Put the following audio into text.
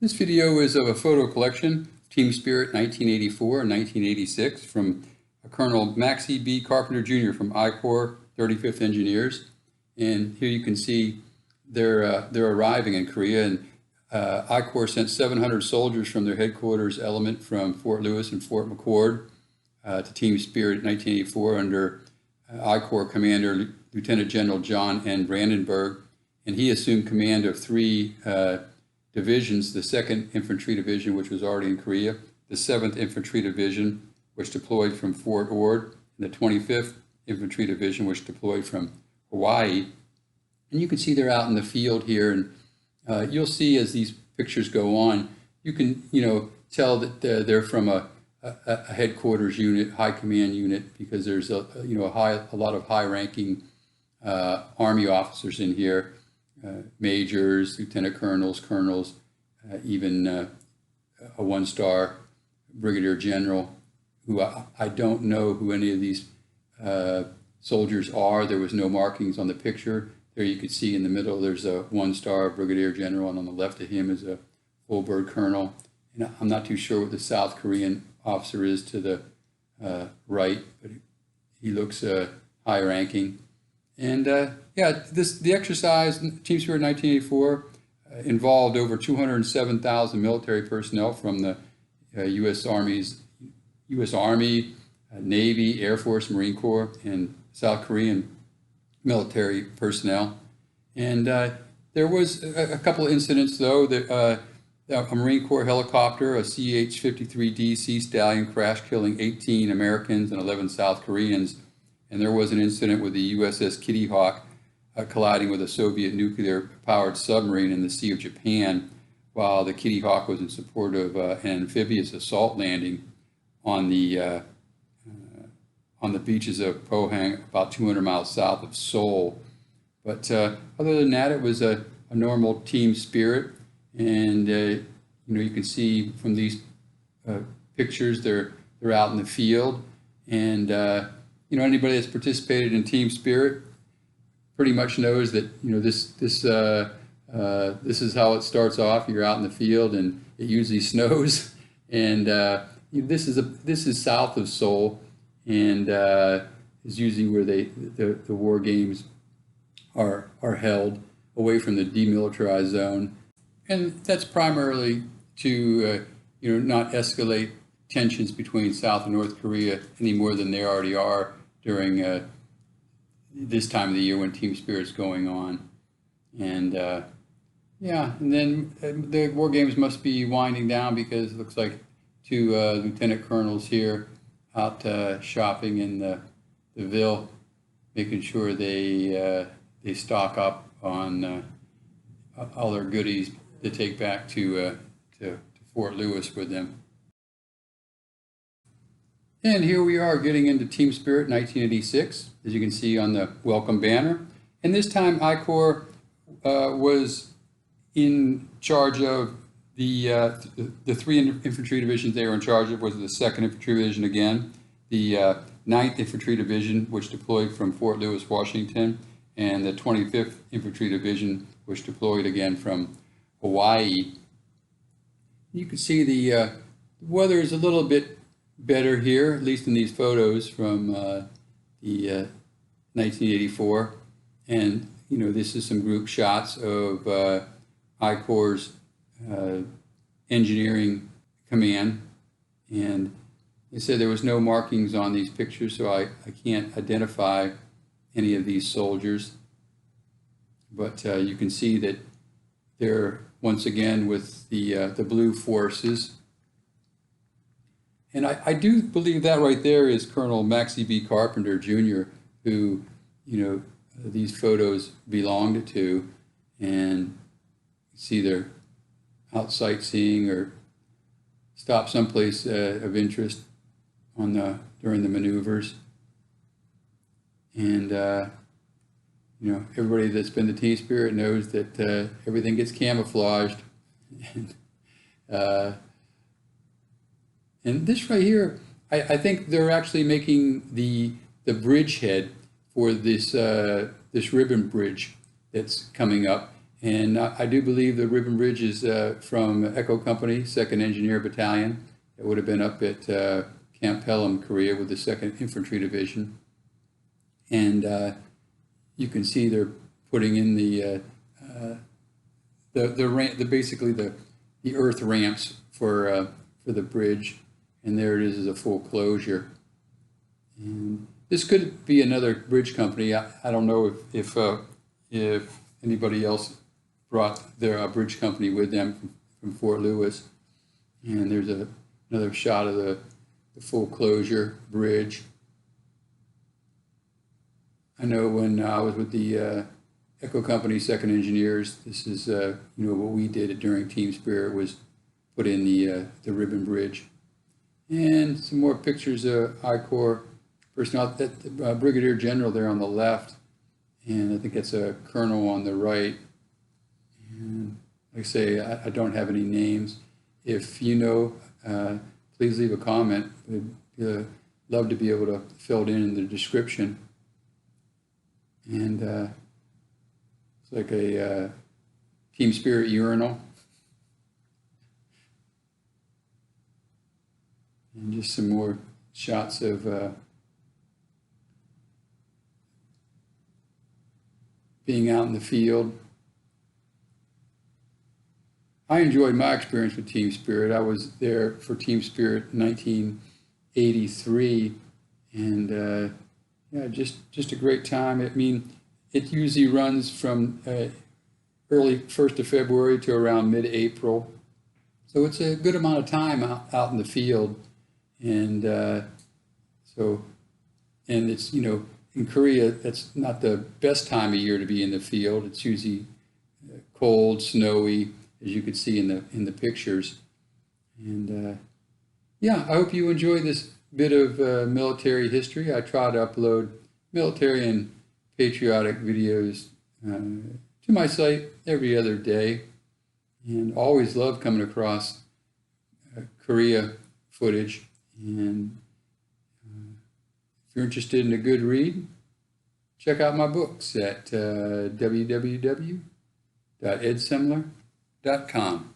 This video is of a photo collection, Team Spirit 1984 and 1986, from Colonel Maxie B. Carpenter Jr. from I-Corps 35th Engineers. And here you can see they're arriving in Korea, and I-Corps sent 700 soldiers from their headquarters element from Fort Lewis and Fort McChord to Team Spirit 1984 under I-Corps Commander Lieutenant General John N. Brandenburg, and he assumed command of three divisions: the 2nd Infantry Division, which was already in Korea, the 7th Infantry Division, which deployed from Fort Ord, and the 25th Infantry Division, which deployed from Hawaii. And you can see they're out in the field here, and you'll see as these pictures go on, you can tell that they're from a headquarters unit, high command unit, because there's a lot of high-ranking Army officers in here. Majors, lieutenant colonels, even a one-star brigadier general, who I don't know who any of these soldiers are. There was no markings on the picture. There you could see in the middle there's a one-star brigadier general, and on the left of him is a full bird colonel. And I'm not too sure what the South Korean officer is to the right, but he looks high-ranking. And yeah, the exercise, Team Spirit 1984, involved over 207,000 military personnel from the U.S. Army, Navy, Air Force, Marine Corps, and South Korean military personnel. And there was a couple of incidents, though, that a Marine Corps helicopter, a CH-53D Sea Stallion, crashed, killing 18 Americans and 11 South Koreans. And there was an incident with the USS Kitty Hawk colliding with a Soviet nuclear-powered submarine in the Sea of Japan, while the Kitty Hawk was in support of an amphibious assault landing on the beaches of Pohang, about 200 miles south of Seoul. But other than that, it was a normal team spirit, and you can see from these pictures they're out in the field, and anybody that's participated in team spirit pretty much knows that this is how it starts off. You're out in the field, and it usually snows, and this is south of Seoul, and is usually where the war games are held, away from the demilitarized zone, and that's primarily to not escalate tensions between South and North Korea any more than they already are during this time of the year when Team Spirit's going on. And yeah, and then the war games must be winding down, because it looks like two lieutenant colonels here out shopping in the Ville, making sure they stock up on all their goodies to take back to Fort Lewis with them. And here we are getting into Team Spirit 1986, as you can see on the welcome banner. And this time I-Corps was in charge of the three infantry divisions they were in charge of. Was the 2nd Infantry Division again, the 9th Infantry Division, which deployed from Fort Lewis, Washington, and the 25th Infantry Division, which deployed again from Hawaii. You can see the weather is a little bit better here, at least in these photos from the 1984. And this is some group shots of I-Corps' engineering command, and they said there was no markings on these pictures, so I can't identify any of these soldiers, but you can see that they're once again with the blue forces. And I do believe that right there is Colonel Maxie B. Carpenter Jr., who these photos belonged to, and see they're out sightseeing or stop someplace of interest during the maneuvers. And everybody that's been to Team Spirit knows that everything gets camouflaged. And this right here, I think they're actually making the bridgehead for this ribbon bridge that's coming up, And I do believe the Ribbon Bridge is from Echo Company, 2nd Engineer Battalion. It would have been up at Camp Pelham, Korea, with the 2nd Infantry Division. And you can see they're putting in basically the earth ramps for the bridge, and there it is as a full closure. And this could be another bridge company. I don't know if anybody else brought their bridge company with them from Fort Lewis. And there's another shot of the full closure bridge. I know when I was with the Echo Company 2nd Engineers, this is what we did during Team Spirit was put in the Ribbon Bridge. And some more pictures of I-Corps personnel. That Brigadier General there on the left, and I think it's a colonel on the right. And like I say, I don't have any names. If you know, please leave a comment. We'd love to be able to fill it in the description. And it's like a Team Spirit urinal. And just some more shots of being out in the field. I enjoyed my experience with Team Spirit. I was there for Team Spirit in 1983, and yeah, just a great time. I mean, it usually runs from early 1st of February to around mid-April, so it's a good amount of time out in the field. And and it's, in Korea, that's not the best time of year to be in the field. It's usually cold, snowy, as you can see in the pictures. And yeah, I hope you enjoy this bit of military history. I try to upload military and patriotic videos to my site every other day, and always love coming across Korea footage. And if you're interested in a good read, check out my books at www.edsemler.com.